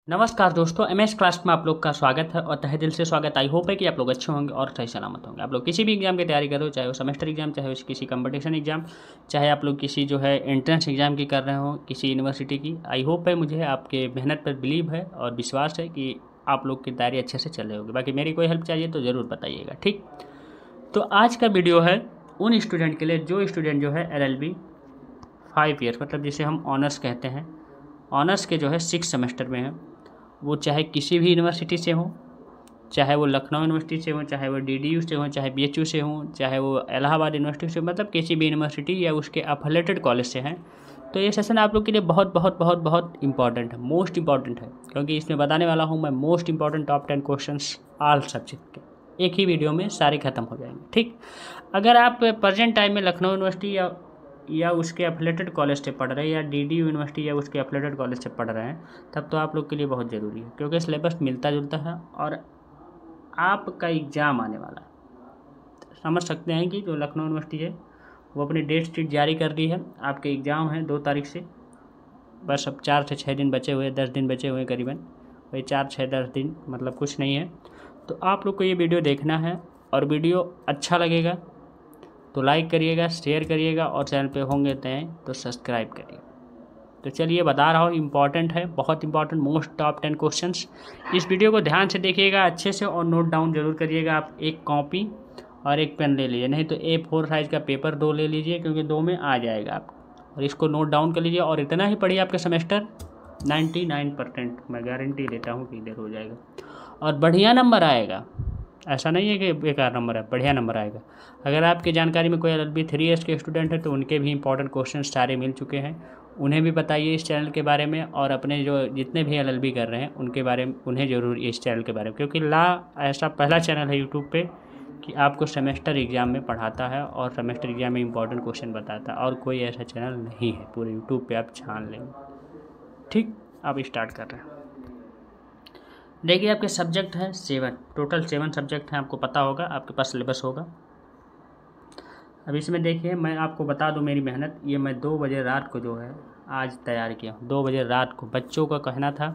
नमस्कार दोस्तों, MS class में आप लोग का स्वागत है और तहे दिल से स्वागत। आई होप है कि आप लोग अच्छे होंगे और सही सलामत होंगे। आप लोग किसी भी एग्जाम की तैयारी करो, चाहे वो सेमेस्टर एग्जाम, चाहे वो किसी कंपटीशन एग्जाम, चाहे आप लोग किसी जो है एंट्रेंस एग्जाम की कर रहे हो किसी यूनिवर्सिटी की। आई होप है, मुझे आपके मेहनत पर बिलीव है और विश्वास है कि आप लोग की तैयारी अच्छे से चल रही होगी। बाकी मेरी कोई हेल्प चाहिए तो ज़रूर बताइएगा, ठीक। तो आज का वीडियो है उन स्टूडेंट के लिए जो स्टूडेंट जो है LLB 5 ईयर्स, मतलब जिसे हम ऑनर्स कहते हैं, ऑनर्स के जो है 6 सेमेस्टर में है। वो चाहे किसी भी यूनिवर्सिटी से हो, चाहे वो लखनऊ यूनिवर्सिटी से हो, चाहे वो DDU से हो, चाहे BHU से हो, चाहे वो इलाहाबाद यूनिवर्सिटी से हो, मतलब किसी भी यूनिवर्सिटी या उसके अफिलेटेड कॉलेज से हैं। तो ये सेशन आप लोग के लिए बहुत बहुत बहुत बहुत इंपॉर्टेंट है, मोस्ट इंपॉर्टेंट है, क्योंकि इसमें बताने वाला हूँ मैं most important top 10 questions all subject के। एक ही वीडियो में सारे खत्म हो जाएंगे, ठीक। अगर आप प्रेजेंट टाइम में लखनऊ यूनिवर्सिटी या उसके एफिलेटेड कॉलेज से पढ़ रहे हैं, या DDU यूनिवर्सिटी या उसके एफिलेटेड कॉलेज से पढ़ रहे हैं, तब तो आप लोग के लिए बहुत ज़रूरी है, क्योंकि सिलेबस मिलता जुलता है और आपका एग्ज़ाम आने वाला है। समझ सकते हैं कि जो लखनऊ यूनिवर्सिटी है वो अपनी डेट शीट जारी कर दी है। आपके एग्ज़ाम है 2 तारीख से, बस अब 4 से 6 दिन बचे हुए, 10 दिन बचे हुए करीबन, वही 4, 6, 10 दिन, मतलब कुछ नहीं है। तो आप लोग को ये वीडियो देखना है और वीडियो अच्छा लगेगा तो लाइक करिएगा, शेयर करिएगा और चैनल पे होंगे तो सब्सक्राइब करिएगा। तो चलिए बता रहा हूँ, इम्पॉर्टेंट है, बहुत इंपॉर्टेंट, मोस्ट टॉप 10 क्वेश्चंस। इस वीडियो को ध्यान से देखिएगा अच्छे से और नोट डाउन जरूर करिएगा। आप एक कॉपी और एक पेन ले लीजिए, नहीं तो A4 साइज़ का पेपर 2 ले लीजिए, क्योंकि 2 में आ जाएगा आप। और इसको नोट डाउन कर लीजिए और इतना ही पढ़िए, आपका सेमेस्टर 99% मैं गारंटी देता हूँ कि इधर हो जाएगा और बढ़िया नंबर आएगा। ऐसा नहीं है कि बेकार नंबर है, बढ़िया नंबर आएगा। अगर आपकी जानकारी में कोई LLB 3 ईयर्स के स्टूडेंट है तो उनके भी इंपॉर्टेंट क्वेश्चन सारे मिल चुके हैं, उन्हें भी बताइए इस चैनल के बारे में, और अपने जो जितने भी LLB कर रहे हैं उनके बारे में उन्हें ज़रूर इस चैनल के बारे में, क्योंकि ऐसा पहला चैनल है यूट्यूब पे कि आपको सेमेस्टर एग्ज़ाम में पढ़ाता है और सेमेस्टर एग्ज़ाम में इंपॉर्टेंट क्वेश्चन बताता है, और कोई ऐसा चैनल नहीं है पूरे यूट्यूब पर, आप छान लेंगे, ठीक। अब स्टार्ट कर रहे हैं। देखिए, आपके सब्जेक्ट हैं 7, टोटल 7 सब्जेक्ट हैं, आपको पता होगा, आपके पास सिलेबस होगा। अब इसमें देखिए, मैं आपको बता दूं मेरी मेहनत, ये मैं 2 बजे रात को जो है आज तैयार किया हूँ। 2 बजे रात को बच्चों का कहना था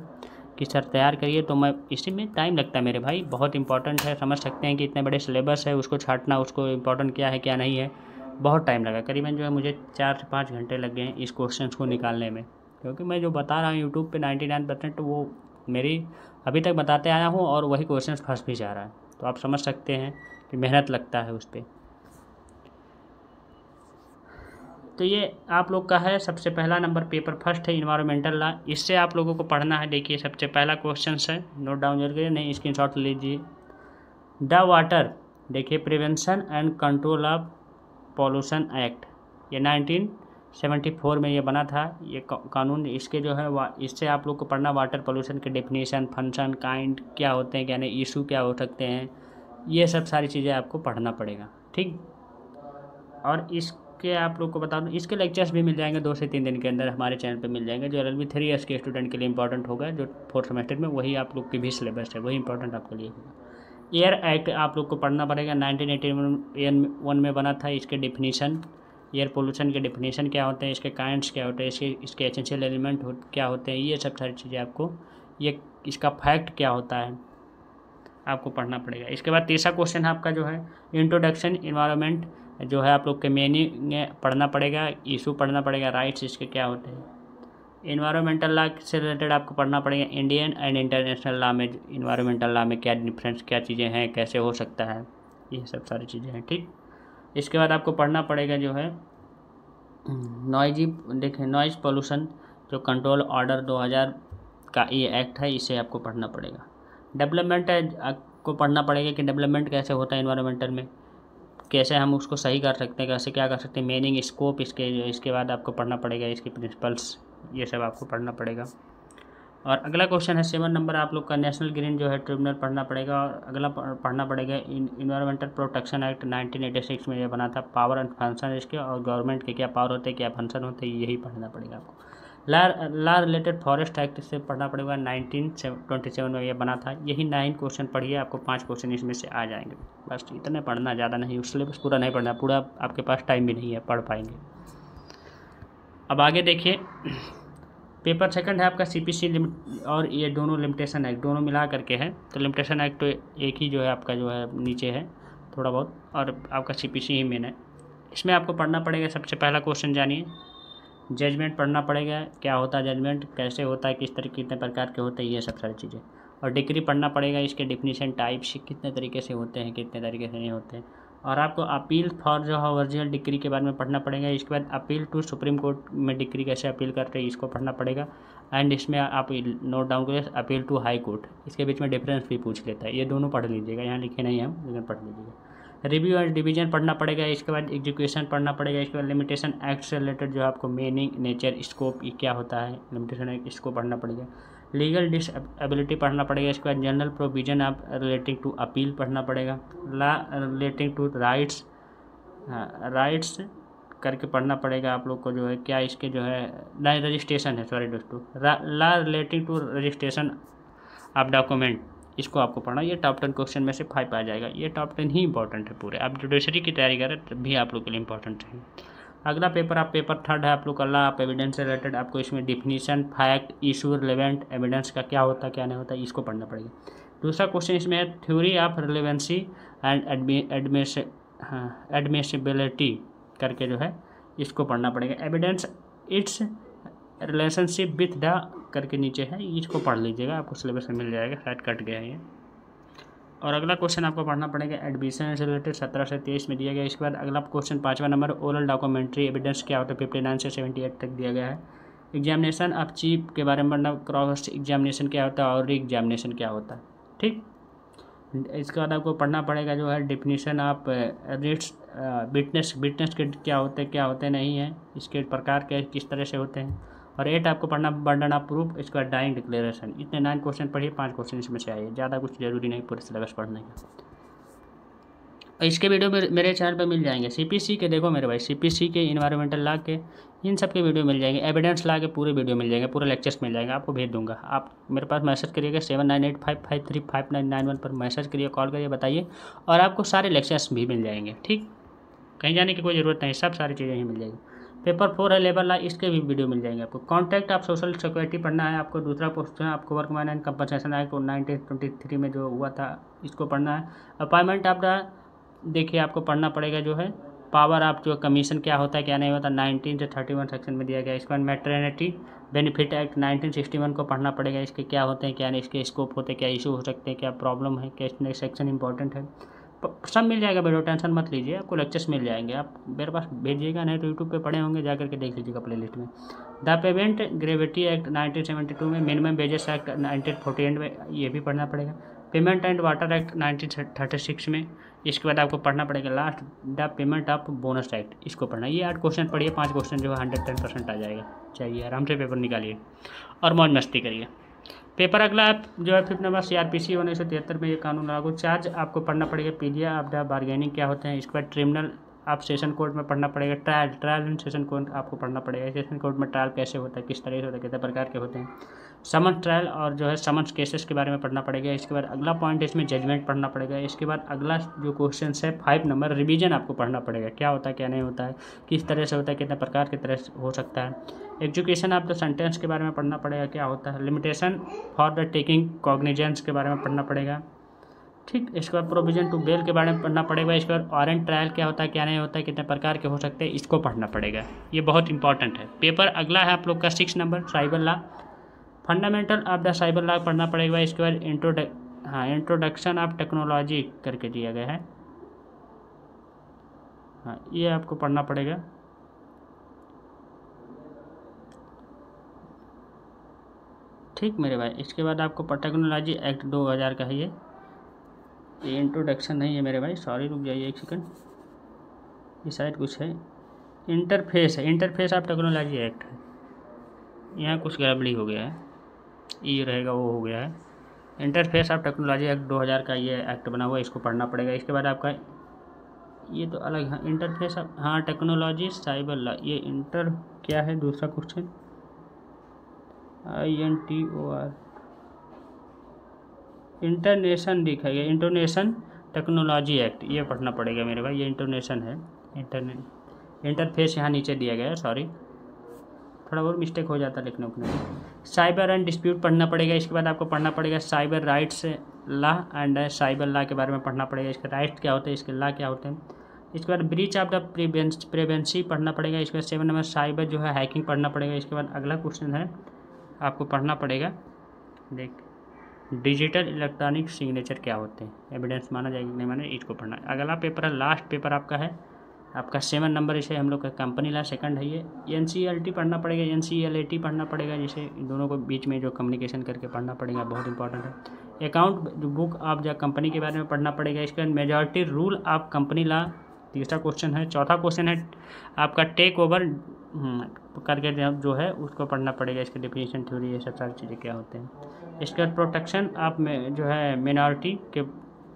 कि सर तैयार करिए, तो मैं इसी में टाइम लगता है मेरे भाई, बहुत इंपॉर्टेंट है। समझ सकते हैं कि इतने बड़े सिलेबस है, उसको छाँटना, उसको इम्पोर्टेंट क्या है क्या नहीं है, बहुत टाइम लगा। करीबन जो है मुझे 4 से 5 घंटे लग गए हैं इस क्वेश्चन को निकालने में, क्योंकि मैं जो बता रहा हूँ यूट्यूब पर 99% वो मेरी अभी तक बताते आया हूँ और वही क्वेश्चन फंस भी जा रहा है। तो आप समझ सकते हैं कि मेहनत लगता है उस पर। तो ये आप लोग का है सबसे पहला नंबर, पेपर फर्स्ट है इन्वायरमेंटल लॉ। इससे आप लोगों को पढ़ना है। देखिए, सबसे पहला क्वेश्चन है, नोट डाउन जरूर करिए, नहीं स्क्रीनशॉट लीजिए। द वाटर, देखिए, prevention and control of pollution act, ये 1974 में ये बना था ये कानून। इसके जो है इससे आप लोग को पढ़ना वाटर पोल्यूशन के डेफिनेशन, फंक्शन, काइंड क्या होते हैं, क्या नहीं, इशू क्या हो सकते हैं, ये सब सारी चीज़ें आपको पढ़ना पड़ेगा, ठीक। और इसके आप लोग को बता दूँ, इसके लेक्चर्स भी मिल जाएंगे 2 से 3 दिन के अंदर हमारे चैनल पे मिल जाएंगे, जो LLB 3 ईयर्स के स्टूडेंट के लिए इंपॉर्टेंट होगा, जो 4th सेमेस्टर में, वही आप लोग की भी सिलेबस है, वही इंपॉर्टेंट आपके लिए होगा। एयर एक्ट आप लोग को पढ़ना पड़ेगा, 1981 में बना था। इसके डिफिनीशन, एयर पोल्यूशन के डिफिनीशन क्या होते हैं, इसके काइंड्स क्या होते हैं, इसके एसेंशियल एलिमेंट क्या होते हैं, ये सब सारी चीज़ें आपको, ये इसका फैक्ट क्या होता है, आपको पढ़ना पड़ेगा। इसके बाद तीसरा क्वेश्चन है आपका जो है इंट्रोडक्शन इन्वायरमेंट, जो है आप लोग के मीनिंग पढ़ना पड़ेगा, इशू पढ़ना पड़ेगा, राइट्स इसके क्या होते हैं। इन्वायरमेंटल लॉ से रिलेटेड आपको पढ़ना पड़ेगा, इंडियन एंड इंटरनेशनल लॉ में, इन्वायरमेंटल लॉ में क्या डिफरेंस, क्या चीज़ें हैं, कैसे हो सकता है, ये सब सारी चीज़ें हैं, ठीक। इसके बाद आपको पढ़ना पड़ेगा जो है नॉइजी, देखें, नॉइज पोल्यूशन जो कंट्रोल ऑर्डर 2000 का ये एक्ट है, इसे आपको पढ़ना पड़ेगा। डेवलपमेंट आपको पढ़ना पड़ेगा कि डेवलपमेंट कैसे होता है इन्वायरमेंटल में, कैसे हम उसको सही कर सकते हैं, कैसे क्या कर सकते हैं, मीनिंग, स्कोप, इसके बाद आपको पढ़ना पड़ेगा इसके प्रिंसिपल्स, ये सब आपको पढ़ना पड़ेगा। और अगला क्वेश्चन है 7 नंबर, आप लोग का नेशनल ग्रीन जो है ट्रिब्यूनल पढ़ना पड़ेगा। और अगला पढ़ना पड़ेगा इन्वायरमेंटल प्रोटेक्शन एक्ट 1986 में ये बना था, पावर एंड फंक्शन इसके, और गवर्नमेंट के क्या पावर होते हैं, क्या फंक्शन होते हैं, यही पढ़ना पड़ेगा आपको। लॉ रिलेटेड फॉरेस्ट एक्ट से पढ़ना पड़ेगा, 1927 में ये बना था। यही 9 क्वेश्चन पढ़िए, आपको 5 क्वेश्चन इसमें से आ जाएंगे, बस इतने पढ़ना, ज़्यादा नहीं। उस सिलेबस पूरा नहीं पढ़ना, पूरा आपके पास टाइम भी नहीं है पढ़ पाएंगे। अब आगे देखिए, पेपर सेकंड है आपका सीपीसी लिमिट, और ये दोनों लिमिटेशन एक्ट दोनों मिला करके है। तो लिमिटेशन एक्ट तो एक ही जो है आपका जो है नीचे है थोड़ा बहुत, और आपका सीपीसी ही मेन है। इसमें आपको पढ़ना पड़ेगा। सबसे पहला क्वेश्चन जानिए, जजमेंट पढ़ना पड़ेगा, क्या होता है जजमेंट, कैसे होता है, किस तरह कितने प्रकार के होते हैं, ये सब सारी चीज़ें। और डिग्री पढ़ना पड़ेगा, इसके डिफिनीशन टाइप्स कितने तरीके से होते हैं, कितने तरीके से नहीं होते हैं। और आपको अपील फॉर जो है ओरिजिनल डिग्री के बारे में पढ़ना पड़ेगा। इसके बाद अपील टू सुप्रीम कोर्ट में डिग्री कैसे अपील करते हैं इसको पढ़ना पड़ेगा। एंड इसमें आप नोट डाउन करिए अपील टू हाई कोर्ट, इसके बीच में डिफरेंस भी पूछ लेता है। ये दोनों पढ़ लीजिएगा, यहाँ लिखे नहीं हम लेकिन पढ़ लीजिएगा। रिव्यू एंड डिवीजन पढ़ना पड़ेगा। इसके बाद एग्जीक्यूशन पढ़ना पड़ेगा। इसके बाद लिमिटेशन एक्ट से रिलेटेड जो आपको मीनिंग, नेचर, स्कोप ये क्या होता है, लिमिटेशन एक्ट इसको पढ़ना पड़ेगा। लीगल डिसएबिलिटी पढ़ना पड़ेगा। इसके बाद जनरल प्रोविजन आप रिलेटिंग टू अपील पढ़ना पड़ेगा। Law relating to rights, rights करके पढ़ना पड़ेगा आप लोग को जो है क्या इसके जो है रजिस्ट्रेशन है, सॉरी दोस्तों, law relating to registration of document, इसको आपको पढ़ना। ये टॉप 10 क्वेश्चन में से 5 आ जाएगा। ये टॉप 10 ही इंपॉर्टेंट है पूरे। आप जुडिशरी की तैयारी करें तब भी आप लोग के लिए इंपॉर्टेंट है। अगला पेपर आप पेपर थर्ड है आप लोग का लॉ ऑफ एविडेंस से रिलेटेड। आपको इसमें definition, fact, issue, relevant evidence का क्या होता है क्या नहीं होता इसको पढ़ना पड़ेगा। दूसरा क्वेश्चन इसमें है theory of relevancy and admissibility करके जो है इसको पढ़ना पड़ेगा। Evidence it's relationship with the करके नीचे है, इसको पढ़ लीजिएगा, आपको सिलेबस में मिल जाएगा, शायद कट गया है ये। और अगला क्वेश्चन आपको पढ़ना पड़ेगा एडमिशन से रिलेटेड 17 से 23 में दिया गया। इसके बाद अगला क्वेश्चन 5वां नंबर ओरल डॉक्यूमेंट्री एविडेंस क्या होता है, 59 से 78 तक दिया गया है। एग्जामिनेशन ऑफ चीफ के बारे में पढ़ना, क्रॉस एग्जामिनेशन क्या होता है और एग्जामिनेशन क्या होता है, ठीक। इसके बाद आपको पढ़ना पड़ेगा जो है डिफिनीशन ऑफ रिट्स, विटनेस के क्या होते हैं नहीं है, इसके प्रकार के किस तरह से होते हैं। और 8 आपको पढ़ना बर्डन ऑफ प्रूफ, इसका डाइंग डिक्लेरेशन। इतने 9 क्वेश्चन पढ़िए, 5 क्वेश्चन इसमें से आइए, ज़्यादा कुछ जरूरी नहीं पूरे सिलेबस पढ़ने का। इसके वीडियो मेरे चैनल पे मिल जाएंगे। सीपीसी के देखो मेरे भाई, सीपीसी के, इन्वायरमेंटल लॉ के, इन सब के वीडियो मिल जाएंगे। एविडेंस लॉ के पूरे वीडियो मिल जाएंगे, पूरे लेक्चर्स मिल जाएंगे, आपको भेज दूंगा। आप मेरे पास मैसेज करिएगा 7985535991 पर मैसेज करिए, कॉल करिए, बताइए, और आपको सारे लेक्चर्स भी मिल जाएंगे, ठीक। कहीं जाने की कोई ज़रूरत नहीं, सब सारी चीज़ें ही मिल जाएगी। पेपर 4 है लेबर लॉ, इसके भी वीडियो मिल जाएंगे आपको। कॉन्ट्रैक्ट ऑफ सोशल सिक्योरिटी पढ़ना है आपको। दूसरा क्वेश्चन आपको वर्कमैन एंड कंपनसेशन एक्ट 1923 में जो हुआ था इसको पढ़ना है। अपॉइंटमेंट ऑफ द, देखिए आपको पढ़ना पड़ेगा जो है पावर ऑफ जो कमीशन क्या होता है क्या नहीं होता, 19 से 31 सेक्शन में दिया गया। इसके बाद मैटरनिटी बेनिफिट एक्ट 1961 को पढ़ना पड़ेगा। इसके क्या होते हैं क्या नहीं, इसके स्कोप होते हैं, क्या इशू हो सकते हैं, क्या प्रॉब्लम है, क्या सेक्शन इंपॉर्टेंट है, सब मिल जाएगा वीडियो, टेंशन मत लीजिए, आपको लेक्चर्स मिल जाएंगे। आप मेरे पास भेजिएगा, नहीं तो यूट्यूब पे पढ़े होंगे, जा करके देख लीजिएगा प्ले लिस्ट में। द पेमेंट ग्रेविटी एक्ट 1972 में, मिनिमम वेजेस एक्ट 1948 में, ये भी पढ़ना पड़ेगा। पेमेंट एंड वाटर एक्ट 1936 में। इसके बाद आपको पढ़ना पड़ेगा last the payment of bonus act, इसको पढ़ना। ये 8 क्वेश्चन पढ़िए, 5 क्वेश्चन जो है 110% आ जाएगा। चाहिए आराम से पेपर निकालिए और मौज मस्ती करिए। पेपर अगला आप जो है 5th नंबर सीआरपीसी 1973 में ये कानून लागू। चार्ज आपको पढ़ना पड़ेगा पीलिया ऑफ द बार्गेनिंग क्या होते हैं। इसके बाद ट्रिब्यूनल आप सेशन कोर्ट में पढ़ना पड़ेगा। ट्रायल एंड सेशन कोर्ट आपको पढ़ना पड़ेगा। सेशन कोर्ट में ट्रायल कैसे होता है, किस तरह से होता है, कितने प्रकार के होते हैं। समन्स ट्रायल और जो है समन्स केसेस के बारे में पढ़ना पड़ेगा। इसके बाद अगला पॉइंट इसमें जजमेंट पढ़ना पड़ेगा। इसके बाद अगला जो क्वेश्चन है 5 नंबर रिवीजन आपको पढ़ना पड़ेगा, क्या होता है क्या नहीं होता है, किस तरह से होता है, कितने प्रकार की तरह से हो सकता है। एजुकेशन ऑफ द सेंटेंस के बारे में पढ़ना पड़ेगा, क्या होता है। Limitation for the taking cognizance के बारे में पढ़ना पड़ेगा, ठीक। इसके बाद प्रोविजन टू बेल के बारे में पढ़ना पड़ेगा। इसके बाद वारंट ट्रायल क्या होता है क्या नहीं होता है, कितने प्रकार के हो सकते हैं, इसको पढ़ना पड़ेगा। ये बहुत इंपॉर्टेंट है। पेपर अगला है आप लोग का 6 number cyber law. Fundamental of the cyber law पढ़ना पड़ेगा। इसके बाद इंट्रोडक्शन ऑफ टेक्नोलॉजी करके दिया गया है, हाँ ये आपको पढ़ना पड़ेगा। ठीक मेरे भाई। इसके बाद आपको टेक्नोलॉजी एक्ट 2000 का है ये इंट्रोडक्शन नहीं है मेरे भाई, सॉरी, रुक जाइए 1 सेकंड, ये शायद कुछ है, इंटरफेस है, इंटरफेस ऑफ टेक्नोलॉजी एक्ट है, यहाँ कुछ गड़बड़ी हो गया है, ये रहेगा वो हो गया है। इंटरफेस ऑफ टेक्नोलॉजी एक्ट 2000 का ये एक्ट बना हुआ है, इसको पढ़ना पड़ेगा। इसके बाद आपका ये तो अलग है, इंटरफेस ऑफ, हाँ टेक्नोलॉजी साइबर लॉ, ये इंटर क्या है दूसरा क्वेश्चन, INTOR इंटरनेशन लिखा गया, इंटरनेशन टेक्नोलॉजी एक्ट, ये पढ़ना पड़ेगा मेरे भाई। ये इंटरनेशन है, इंटरफेस यहाँ नीचे दिया गया है, सॉरी। थोड़ा बहुत मिस्टेक हो जाता है लिखने उखने में। साइबर एंड डिस्प्यूट पढ़ना पड़ेगा। इसके बाद आपको पढ़ना पड़ेगा cyber rights law and cyber law के बारे में पढ़ना पड़ेगा। इसके राइट्स क्या होते हैं, इसके लॉ क्या होते हैं। इसके बाद ब्रीच ऑफ द प्रिवेंसी पढ़ना पड़ेगा। इसके बाद 7 नंबर साइबर जो है हैकिंग पढ़ना पड़ेगा। इसके बाद अगला क्वेश्चन है आपको पढ़ना पड़ेगा, देख डिजिटल इलेक्ट्रॉनिक सिग्नेचर क्या होते हैं, एविडेंस माना जाएगा नहीं माना, इसको पढ़ना है। अगला पेपर है, लास्ट पेपर आपका है आपका 7 नंबर, इसे हम लोग का कंपनी लॉ सेकंड है ये। NCLT पढ़ना पड़ेगा, NCLAT पढ़ना पड़ेगा, जिसे इन दोनों को बीच में जो कम्युनिकेशन करके पढ़ना पड़ेगा, बहुत इंपॉर्टेंट है। Account book of the company के बारे में पढ़ना पड़ेगा। इसके बाद majority rule of company law तीसरा क्वेश्चन है। चौथा क्वेश्चन है आपका टेक ओवर करके जो है उसको पढ़ना पड़ेगा। इसके डिफिनेशन थ्योरी ये सब सारी चीज़ें क्या होते हैं। इसके बाद प्रोटेक्शन आप में जो है मिनॉरिटी के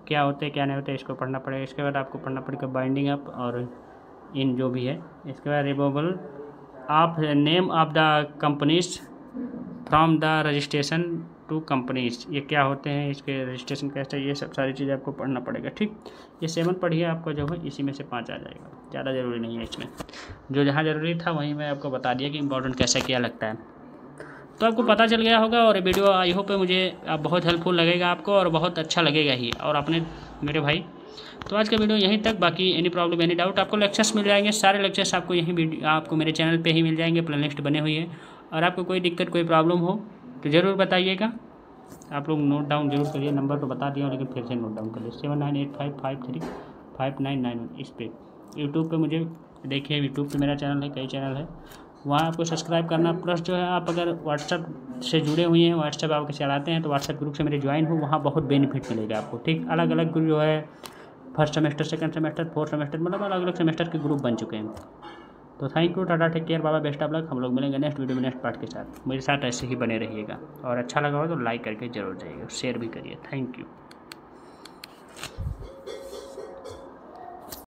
क्या होते हैं क्या नहीं होते इसको पढ़ना पड़ेगा। इसके बाद आपको पढ़ना पड़ेगा बाइंडिंग अप और इन जो भी है। इसके बाद removal of name of the companies from the registration to companies, ये क्या होते हैं, इसके रजिस्ट्रेशन कैसे, ये सब सारी चीज़ें आपको पढ़ना पड़ेगा। ठीक, ये 7 पढ़िए, आपको जो है इसी में से 5 आ जाएगा, ज़्यादा ज़रूरी नहीं है इसमें। जो जहाँ ज़रूरी था वहीं मैं आपको बता दिया कि इंपॉर्टेंट कैसे क्या लगता है, तो आपको पता चल गया होगा। और वीडियो आई होप मुझे बहुत हेल्पफुल लगेगा आपको और बहुत अच्छा लगेगा ही, और अपने मेरे भाई। तो आज का वीडियो यहीं तक। बाकी एनी प्रॉब्लम एनी डाउट आपको लेक्चर्स मिल जाएंगे, सारे लेक्चर्स आपको यहीं आपको मेरे चैनल पे ही मिल जाएंगे, प्लेलिस्ट बने हुई है। और आपको कोई दिक्कत कोई प्रॉब्लम हो तो ज़रूर बताइएगा। आप लोग नोट डाउन जरूर करिए, नंबर तो बता दिया लेकिन फिर से नोट डाउन करिए 7985535991। इस पर यूट्यूब पे मुझे देखिए, यूट्यूब पे मेरा चैनल है, कई चैनल है, वहाँ आपको सब्सक्राइब करना। प्लस जो है आप अगर व्हाट्सएप से जुड़े हुए हैं, व्हाट्सएप आप चलाते हैं तो व्हाट्सएप ग्रुप से मेरे ज्वाइन हो, वहाँ बहुत बेनिफिट मिलेगा आपको। ठीक, अलग अलग ग्रुप जो है first semester, second semester, fourth semester, मतलब अलग अलग सेमेस्टर के ग्रुप बन चुके हैं। तो thank you, tata, take care, बाबा, बेस्ट ऑफ लक। हम लोग मिलेंगे नेक्स्ट वीडियो में नेक्स्ट पार्ट के साथ। मेरे साथ ऐसे ही बने रहिएगा, और अच्छा लगा हो तो लाइक करके जरूर जाइएगा, शेयर भी करिए। Thank you.